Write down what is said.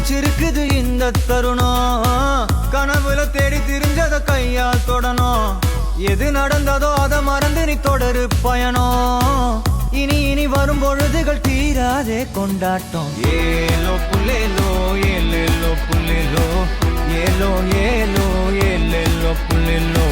பிடிச்சிருக்குது இந்த தருணம். கனவுல தேடி திரிஞ்சத கையால் தொடணும். எது நடந்ததோ அதை மறந்து நீ தொடரு பயணம். இனி இனி வரும் பொழுதுகள் தீராதே கொண்டாட்டம். ஏலோ புல்லேலோ ஏலேலோ புல்லேலோ ஏலோ ஏலோ ஏலேலோ புல்லேலோ